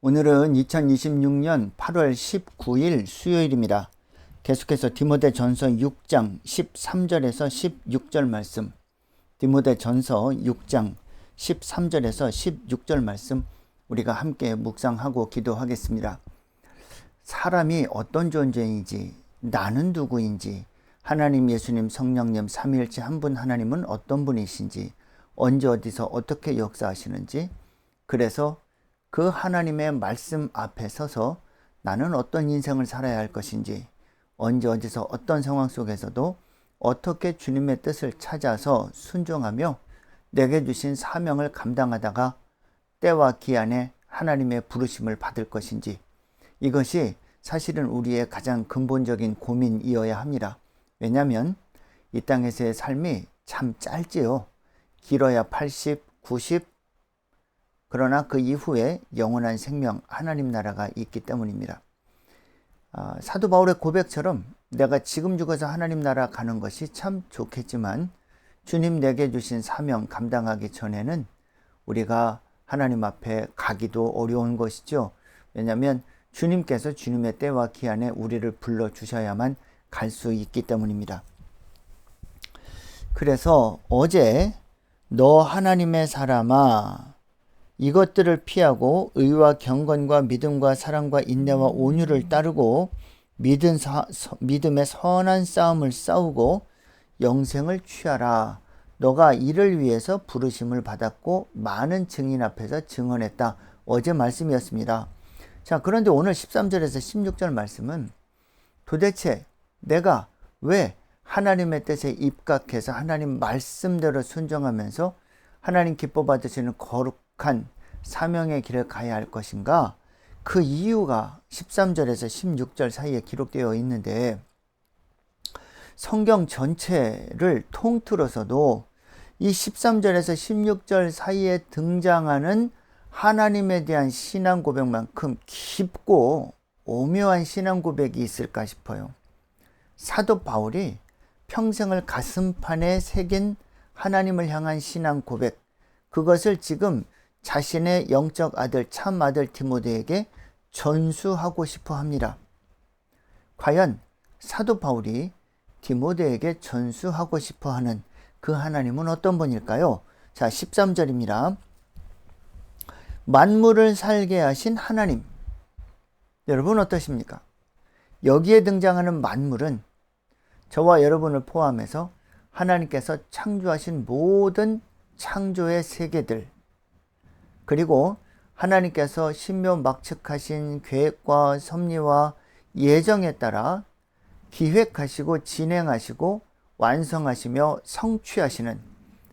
오늘은 2026년 8월 19일 수요일입니다. 계속해서 디모데전서 6장 13절에서 16절 말씀, 디모데전서 6장 13절에서 16절 말씀 우리가 함께 묵상하고 기도하겠습니다. 사람이 어떤 존재인지, 나는 누구인지, 하나님, 예수님, 성령님, 삼위일체 한 분 하나님은 어떤 분이신지, 언제 어디서 어떻게 역사하시는지, 그래서 그 하나님의 말씀 앞에 서서 나는 어떤 인생을 살아야 할 것인지, 언제 어디서 어떤 상황 속에서도 어떻게 주님의 뜻을 찾아서 순종하며 내게 주신 사명을 감당하다가 때와 기한에 하나님의 부르심을 받을 것인지, 이것이 사실은 우리의 가장 근본적인 고민이어야 합니다. 왜냐하면 이 땅에서의 삶이 참 짧지요. 길어야 80, 90, 그러나 그 이후에 영원한 생명, 하나님 나라가 있기 때문입니다. 사도 바울의 고백처럼 내가 지금 죽어서 하나님 나라 가는 것이 참 좋겠지만 주님 내게 주신 사명 감당하기 전에는 우리가 하나님 앞에 가기도 어려운 것이죠. 왜냐하면 주님께서 주님의 때와 기한에 우리를 불러주셔야만 갈 수 있기 때문입니다. 그래서 어제 너 하나님의 사람아, 이것들을 피하고 의와 경건과 믿음과 사랑과 인내와 온유를 따르고 믿음의 선한 싸움을 싸우고 영생을 취하라. 너가 이를 위해서 부르심을 받았고 많은 증인 앞에서 증언했다. 어제 말씀이었습니다. 자, 그런데 오늘 13절에서 16절 말씀은 도대체 내가 왜 하나님의 뜻에 입각해서 하나님 말씀대로 순종하면서 하나님 기뻐 받으시는 거룩한 사명의 길을 가야 할 것인가? 그 이유가 13절에서 16절 사이에 기록되어 있는데, 성경 전체를 통틀어서도 이 13절에서 16절 사이에 등장하는 하나님에 대한 신앙 고백만큼 깊고 오묘한 신앙 고백이 있을까 싶어요. 사도 바울이 평생을 가슴판에 새긴 하나님을 향한 신앙 고백, 그것을 지금 자신의 영적 아들, 참 아들 디모데에게 전수하고 싶어 합니다. 과연 사도 바울이 디모데에게 전수하고 싶어 하는 그 하나님은 어떤 분일까요? 자, 13절입니다. 만물을 살게 하신 하나님. 여러분 어떠십니까? 여기에 등장하는 만물은 저와 여러분을 포함해서 하나님께서 창조하신 모든 창조의 세계들, 그리고 하나님께서 신묘막측하신 계획과 섭리와 예정에 따라 기획하시고 진행하시고 완성하시며 성취하시는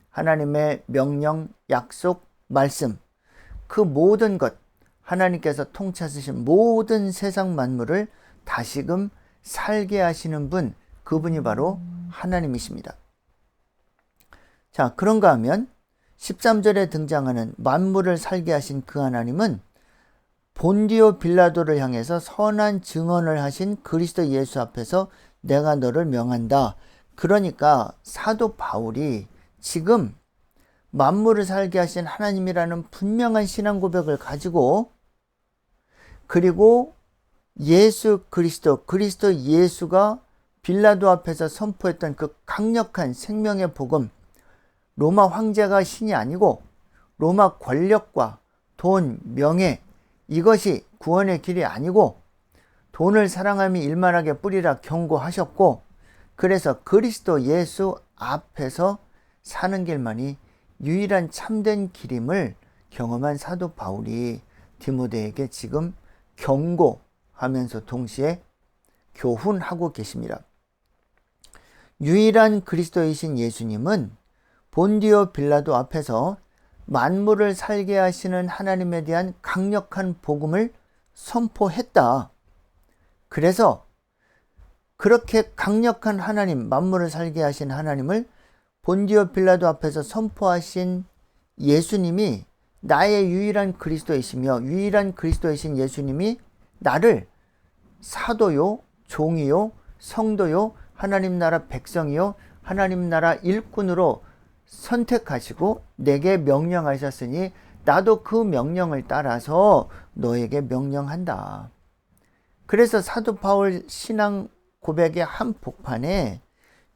하나님의 명령, 약속, 말씀, 그 모든 것, 하나님께서 통치하신 모든 세상 만물을 다시금 살게 하시는 분, 그분이 바로 하나님이십니다. 자, 그런가 하면 13절에 등장하는 만물을 살게 하신 그 하나님은 본디오 빌라도를 향해서 선한 증언을 하신 그리스도 예수 앞에서 내가 너를 명한다. 그러니까 사도 바울이 지금 만물을 살게 하신 하나님이라는 분명한 신앙 고백을 가지고, 그리고 예수 그리스도 예수가 빌라도 앞에서 선포했던 그 강력한 생명의 복음, 로마 황제가 신이 아니고 로마 권력과 돈, 명예, 이것이 구원의 길이 아니고 돈을 사랑함이 일만하게 뿌리라 경고하셨고, 그래서 그리스도 예수 앞에서 사는 길만이 유일한 참된 길임을 경험한 사도 바울이 디모데에게 지금 경고하면서 동시에 교훈하고 계십니다. 유일한 그리스도이신 예수님은 본디오 빌라도 앞에서 만물을 살게 하시는 하나님에 대한 강력한 복음을 선포했다. 그래서 그렇게 강력한 하나님, 만물을 살게 하신 하나님을 본디오 빌라도 앞에서 선포하신 예수님이 나의 유일한 그리스도이시며, 유일한 그리스도이신 예수님이 나를 사도요, 종이요, 성도요, 하나님 나라 백성이요, 하나님 나라 일꾼으로 선택하시고 내게 명령하셨으니 나도 그 명령을 따라서 너에게 명령한다. 그래서 사도 바울 신앙 고백의 한 복판에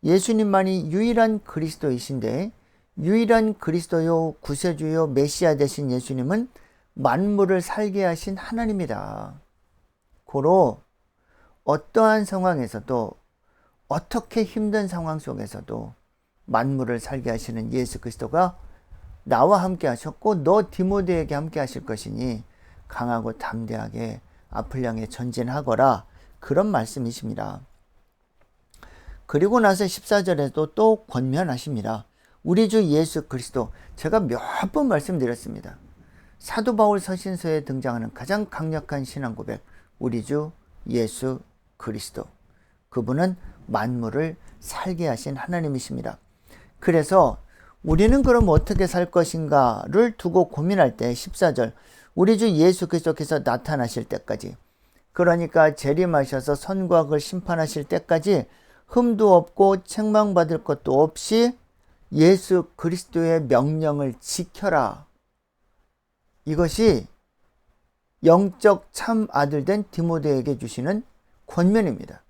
예수님만이 유일한 그리스도이신데, 유일한 그리스도요 구세주요 메시아 되신 예수님은 만물을 살게 하신 하나님이다. 고로 어떠한 상황에서도, 어떻게 힘든 상황 속에서도 만물을 살게 하시는 예수 그리스도가 나와 함께 하셨고 너 디모데에게 함께 하실 것이니 강하고 담대하게 앞을 향해 전진하거라, 그런 말씀이십니다. 그리고 나서 14절에도 또 권면하십니다. 우리 주 예수 그리스도, 제가 몇 번 말씀드렸습니다. 사도 바울 서신서에 등장하는 가장 강력한 신앙 고백, 우리 주 예수 그리스도. 그분은 만물을 살게 하신 하나님이십니다. 그래서 우리는 그럼 어떻게 살 것인가를 두고 고민할 때 14절, 우리 주 예수 그리스도께서 나타나실 때까지, 그러니까 재림하셔서 선과 악을 심판하실 때까지 흠도 없고 책망받을 것도 없이 예수 그리스도의 명령을 지켜라. 이것이 영적 참 아들 된 디모데에게 주시는 권면입니다.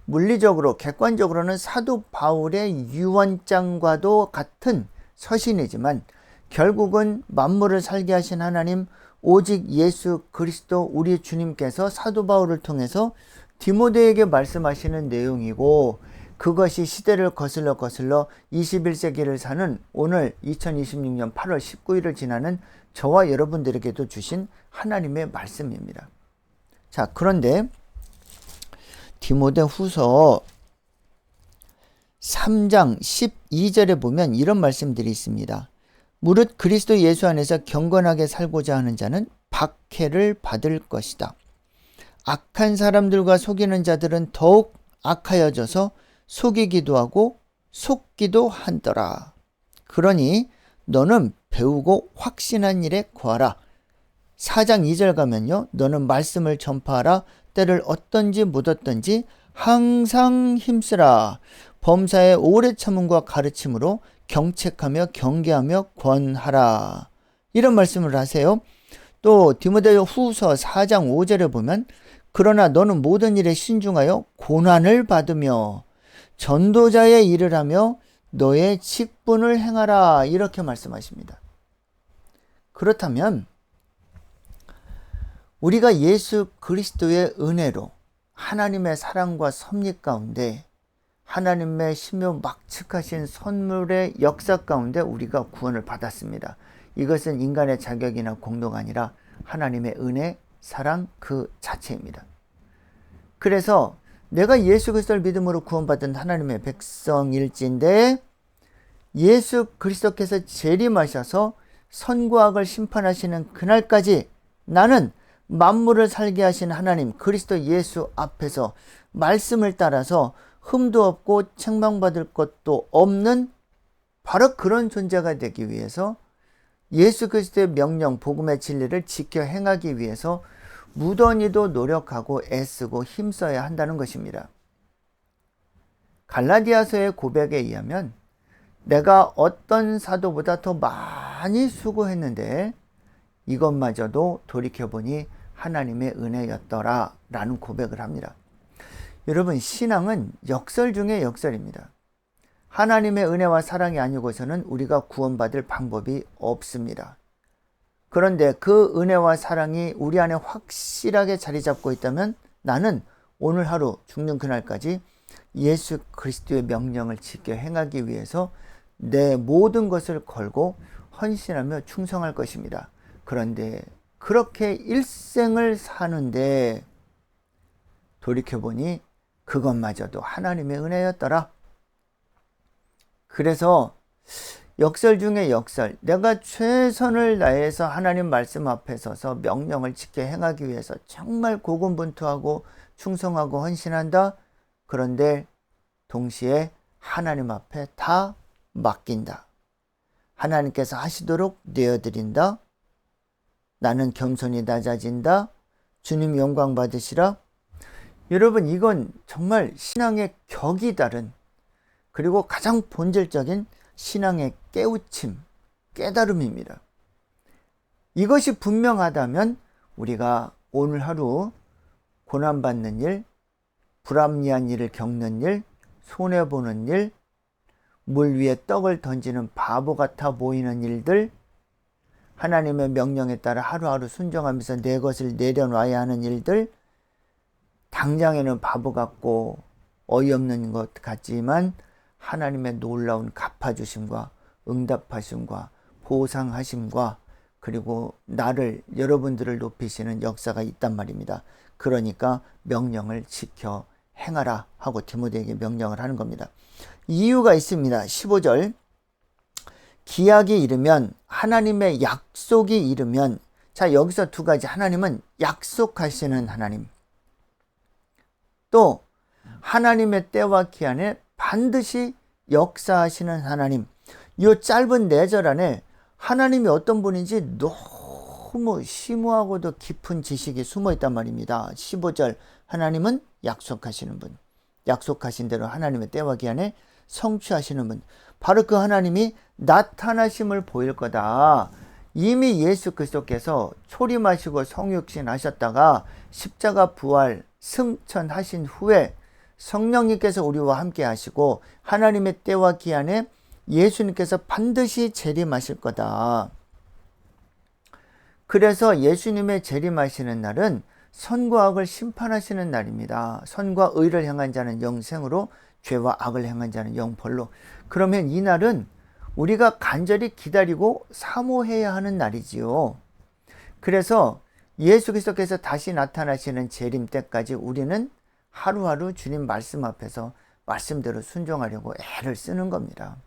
물리적으로 객관적으로는 사도 바울의 유언장과도 같은 서신이지만 결국은 만물을 살게 하신 하나님, 오직 예수 그리스도 우리 주님께서 사도 바울을 통해서 디모데에게 말씀하시는 내용이고, 그것이 시대를 거슬러 21세기를 사는 오늘 2026년 8월 19일을 지나는 저와 여러분들에게도 주신 하나님의 말씀입니다. 자, 그런데 디모데 후서 3장 12절에 보면 이런 말씀들이 있습니다. 무릇 그리스도 예수 안에서 경건하게 살고자 하는 자는 박해를 받을 것이다. 악한 사람들과 속이는 자들은 더욱 악하여져서 속이기도 하고 속기도 한더라. 그러니 너는 배우고 확신한 일에 구하라. 4장 2절 가면요, 너는 말씀을 전파하라. 때를 어떤지 못 어떤지 항상 힘쓰라. 범사에 오래 참음과 가르침으로 경책하며 경계하며 권하라. 이런 말씀을 하세요. 또 디모데 후서 4장 5절에 보면 그러나 너는 모든 일에 신중하여 고난을 받으며 전도자의 일을 하며 너의 직분을 행하라, 이렇게 말씀하십니다. 그렇다면 우리가 예수 그리스도의 은혜로 하나님의 사랑과 섭리 가운데, 하나님의 심요 막측하신 선물의 역사 가운데 우리가 구원을 받았습니다. 이것은 인간의 자격이나 공로가 아니라 하나님의 은혜, 사랑 그 자체입니다. 그래서 내가 예수 그리스도를 믿음으로 구원받은 하나님의 백성일진데, 예수 그리스도께서 재림하셔서 선과 악을 심판하시는 그날까지 나는 만물을 살게 하신 하나님 그리스도 예수 앞에서 말씀을 따라서 흠도 없고 책망받을 것도 없는 바로 그런 존재가 되기 위해서 예수 그리스도의 명령, 복음의 진리를 지켜 행하기 위해서 무던히도 노력하고 애쓰고 힘써야 한다는 것입니다. 갈라디아서의 고백에 의하면 내가 어떤 사도보다 더 많이 수고했는데 이것마저도 돌이켜보니 하나님의 은혜였더라 라는 고백을 합니다. 여러분, 신앙은 역설 중에 역설입니다. 하나님의 은혜와 사랑이 아니고서는 우리가 구원받을 방법이 없습니다. 그런데 그 은혜와 사랑이 우리 안에 확실하게 자리 잡고 있다면 나는 오늘 하루 죽는 그날까지 예수 그리스도의 명령을 지켜 행하기 위해서 내 모든 것을 걸고 헌신하며 충성할 것입니다. 그런데 그렇게 일생을 사는데 돌이켜보니 그것마저도 하나님의 은혜였더라. 그래서 역설 중에 역설, 내가 최선을 다해서 하나님 말씀 앞에 서서 명령을 지켜 행하기 위해서 정말 고군분투하고 충성하고 헌신한다. 그런데 동시에 하나님 앞에 다 맡긴다. 하나님께서 하시도록 내어드린다. 나는 겸손히 낮아진다. 주님 영광 받으시라. 여러분, 이건 정말 신앙의 격이 다른, 그리고 가장 본질적인 신앙의 깨우침, 깨달음입니다. 이것이 분명하다면 우리가 오늘 하루 고난받는 일, 불합리한 일을 겪는 일, 손해보는 일, 물 위에 떡을 던지는 바보 같아 보이는 일들, 하나님의 명령에 따라 하루하루 순종하면서 내 것을 내려놔야 하는 일들, 당장에는 바보 같고 어이없는 것 같지만 하나님의 놀라운 갚아주심과 응답하심과 보상하심과 그리고 여러분들을 높이시는 역사가 있단 말입니다. 그러니까 명령을 지켜 행하라 하고 디모데에게 명령을 하는 겁니다. 이유가 있습니다. 15절 기약이 이르면, 하나님의 약속이 이르면, 자, 여기서 두 가지. 하나님은 약속하시는 하나님, 또 하나님의 때와 기한에 반드시 역사하시는 하나님. 이 짧은 4절 안에 하나님이 어떤 분인지 너무 심오하고도 깊은 지식이 숨어 있단 말입니다. 15절 하나님은 약속하시는 분, 약속하신 대로 하나님의 때와 기한에 성취하시는 분, 바로 그 하나님이 나타나심을 보일 거다. 이미 예수 그리스도께서 초림하시고 성육신 하셨다가 십자가 부활 승천하신 후에 성령님께서 우리와 함께 하시고 하나님의 때와 기한에 예수님께서 반드시 재림하실 거다. 그래서 예수님의 재림하시는 날은 선과 악을 심판하시는 날입니다. 선과 의를 행한 자는 영생으로, 죄와 악을 행한 자는 영벌로. 그러면 이 날은 우리가 간절히 기다리고 사모해야 하는 날이지요. 그래서 예수 그리스도께서 다시 나타나시는 재림 때까지 우리는 하루하루 주님 말씀 앞에서 말씀대로 순종하려고 애를 쓰는 겁니다.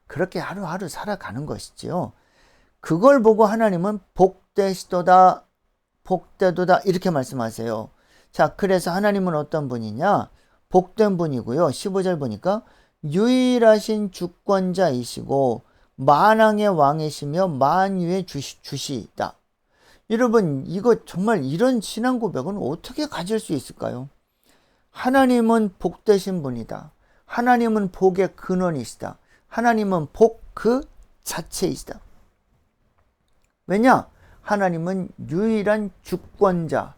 그렇게 하루하루 살아가는 것이지요. 그걸 보고 하나님은 복되시도다, 복되도다 이렇게 말씀하세요. 자, 그래서 하나님은 어떤 분이냐? 복된 분이고요. 15절 보니까 유일하신 주권자이시고 만왕의 왕이시며 만유의 주시다. 여러분, 이거 정말 이런 신앙 고백은 어떻게 가질 수 있을까요? 하나님은 복되신 분이다. 하나님은 복의 근원이시다. 하나님은 복 그 자체이시다. 왜냐? 하나님은 유일한 주권자,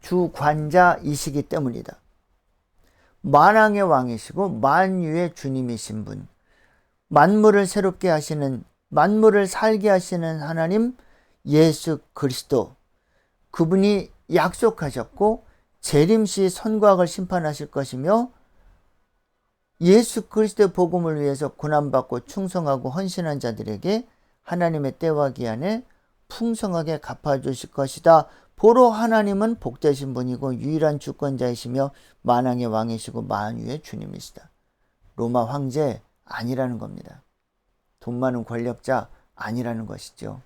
주관자이시기 때문이다. 만왕의 왕이시고 만유의 주님이신 분, 만물을 새롭게 하시는, 만물을 살게 하시는 하나님 예수 그리스도, 그분이 약속하셨고 재림시 선과 악을 심판하실 것이며 예수 그리스도의 복음을 위해서 고난받고 충성하고 헌신한 자들에게 하나님의 때와 기한에 풍성하게 갚아주실 것이다. 보로 하나님은 복되신 분이고 유일한 주권자이시며 만왕의 왕이시고 만유의 주님이시다. 로마 황제 아니라는 겁니다. 돈 많은 권력자 아니라는 것이죠.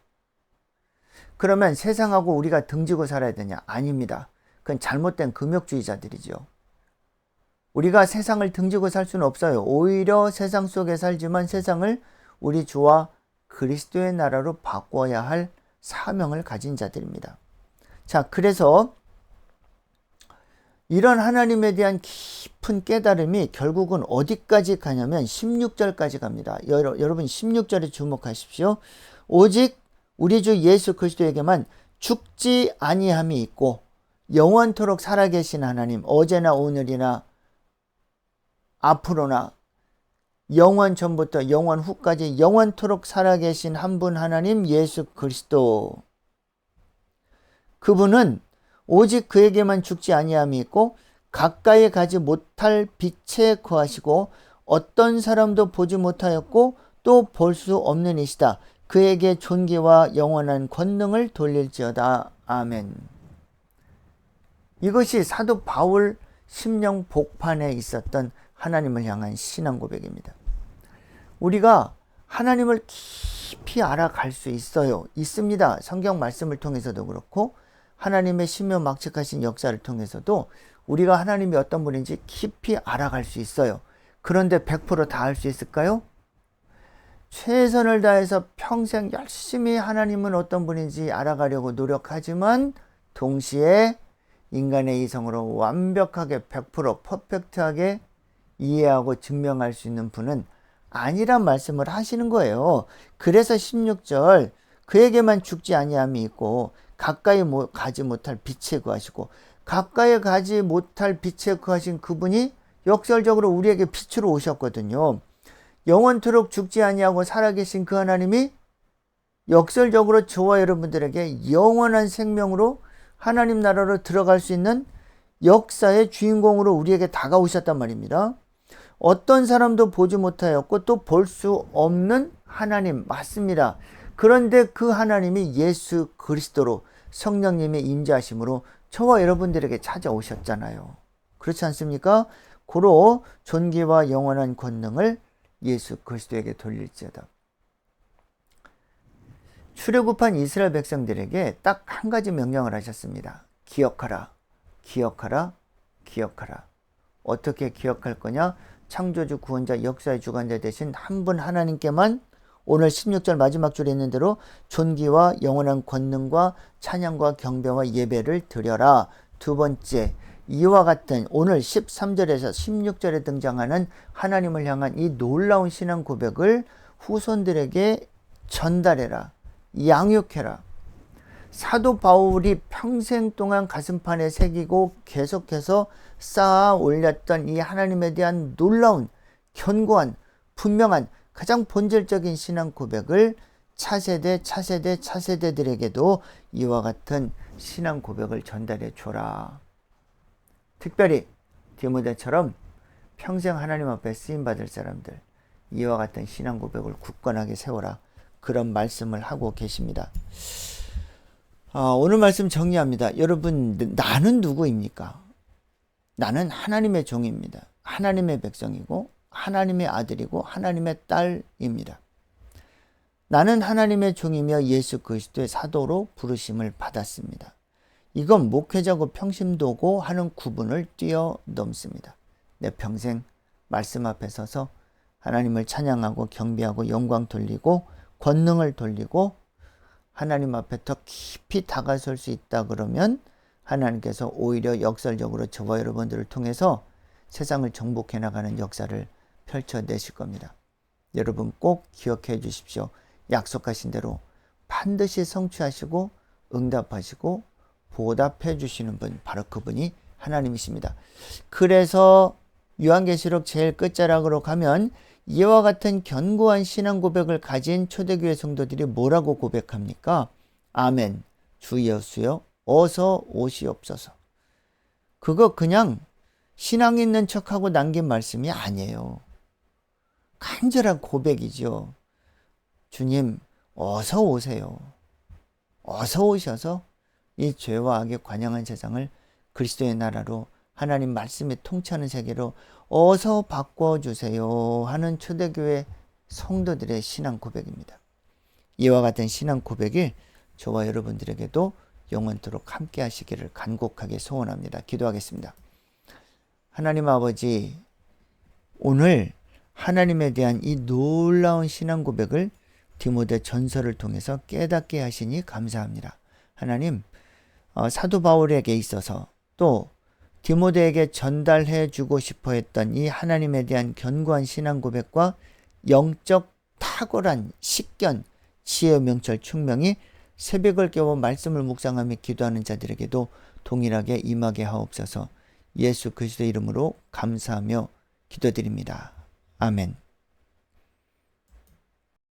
그러면 세상하고 우리가 등지고 살아야 되냐? 아닙니다. 그건 잘못된 금욕주의자들이죠. 우리가 세상을 등지고 살 수는 없어요. 오히려 세상 속에 살지만 세상을 우리 주와 그리스도의 나라로 바꿔야 할 사명을 가진 자들입니다. 자, 그래서 이런 하나님에 대한 깊은 깨달음이 결국은 어디까지 가냐면 16절까지 갑니다. 여러분 16절에 주목하십시오. 오직 우리 주 예수 그리스도에게만 죽지 아니함이 있고 영원토록 살아계신 하나님, 어제나 오늘이나 앞으로나 영원 전부터 영원 후까지 영원토록 살아계신 한 분 하나님 예수 그리스도, 그분은 오직 그에게만 죽지 아니함이 있고 가까이 가지 못할 빛에 거하시고 어떤 사람도 보지 못하였고 또 볼 수 없는 이시다. 그에게 존귀와 영원한 권능을 돌릴지어다. 아멘. 이것이 사도 바울 심령 복판에 있었던 하나님을 향한 신앙 고백입니다. 우리가 하나님을 깊이 알아갈 수 있어요. 있습니다. 성경 말씀을 통해서도 그렇고 하나님의 신묘막측하신 역사를 통해서도 우리가 하나님이 어떤 분인지 깊이 알아갈 수 있어요. 그런데 100% 다 알 수 있을까요? 최선을 다해서 평생 열심히 하나님은 어떤 분인지 알아가려고 노력하지만 동시에 인간의 이성으로 완벽하게 100% 퍼펙트하게 이해하고 증명할 수 있는 분은 아니란 말씀을 하시는 거예요. 그래서 16절 그에게만 죽지 아니함이 있고 가까이 가지 못할 빛에 거하시고, 가까이 가지 못할 빛에 거하신 그분이 역설적으로 우리에게 빛으로 오셨거든요. 영원토록 죽지 아니하고 살아계신 그 하나님이 역설적으로 저와 여러분들에게 영원한 생명으로 하나님 나라로 들어갈 수 있는 역사의 주인공으로 우리에게 다가오셨단 말입니다. 어떤 사람도 보지 못하였고 또 볼 수 없는 하나님 맞습니다. 그런데 그 하나님이 예수 그리스도로 성령님의 임재하심으로 저와 여러분들에게 찾아오셨잖아요. 그렇지 않습니까? 고로 존귀와 영원한 권능을 예수 그리스도에게 돌릴지어다. 출애굽한 이스라엘 백성들에게 딱 한 가지 명령을 하셨습니다. 기억하라, 기억하라, 기억하라. 어떻게 기억할 거냐? 창조주, 구원자, 역사의 주관자 되신 한 분 하나님께만 오늘 16절 마지막 줄에 있는 대로 존귀와 영원한 권능과 찬양과 경배와 예배를 드려라. 두 번째, 이와 같은 오늘 13절에서 16절에 등장하는 하나님을 향한 이 놀라운 신앙 고백을 후손들에게 전달해라. 양육해라. 사도 바울이 평생 동안 가슴판에 새기고 계속해서 쌓아 올렸던 이 하나님에 대한 놀라운, 견고한, 분명한 가장 본질적인 신앙 고백을 차세대들에게도 이와 같은 신앙 고백을 전달해 줘라. 특별히 디모데처럼 평생 하나님 앞에 쓰임받을 사람들, 이와 같은 신앙 고백을 굳건하게 세워라. 그런 말씀을 하고 계십니다. 오늘 말씀 정리합니다. 여러분, 나는 누구입니까? 나는 하나님의 종입니다. 하나님의 백성이고 하나님의 아들이고 하나님의 딸입니다. 나는 하나님의 종이며 예수 그리스도의 사도로 부르심을 받았습니다. 이건 목회자고 평신도고 하는 구분을 뛰어넘습니다. 내 평생 말씀 앞에 서서 하나님을 찬양하고 경배하고 영광 돌리고 권능을 돌리고 하나님 앞에 더 깊이 다가설 수 있다 그러면 하나님께서 오히려 역설적으로 저와 여러분들을 통해서 세상을 정복해 나가는 역사를 펼쳐내실 겁니다. 여러분 꼭 기억해 주십시오. 약속하신 대로 반드시 성취하시고 응답하시고 보답해 주시는 분, 바로 그분이 하나님이십니다. 그래서 요한계시록 제일 끝자락으로 가면 이와 같은 견고한 신앙 고백을 가진 초대교회 성도들이 뭐라고 고백합니까? 아멘, 주 예수여 어서 오시옵소서. 그거 그냥 신앙 있는 척하고 남긴 말씀이 아니에요. 간절한 고백이죠. 주님 어서 오세요. 어서 오셔서 이 죄와 악에 관영한 세상을 그리스도의 나라로, 하나님 말씀이 통치하는 세계로 어서 바꿔주세요 하는 초대교회 성도들의 신앙 고백입니다. 이와 같은 신앙 고백이 저와 여러분들에게도 영원토록 함께 하시기를 간곡하게 소원합니다. 기도하겠습니다. 하나님 아버지, 오늘 하나님에 대한 이 놀라운 신앙 고백을 디모데 전서를 통해서 깨닫게 하시니 감사합니다. 하나님, 사도 바울에게 있어서 또 디모데에게 전달해 주고 싶어 했던 이 하나님에 대한 견고한 신앙 고백과 영적 탁월한 식견, 지혜의 명철 충명이 새벽을 깨워 말씀을 묵상하며 기도하는 자들에게도 동일하게 임하게 하옵소서. 예수 그리스도의 이름으로 감사하며 기도드립니다. 아멘.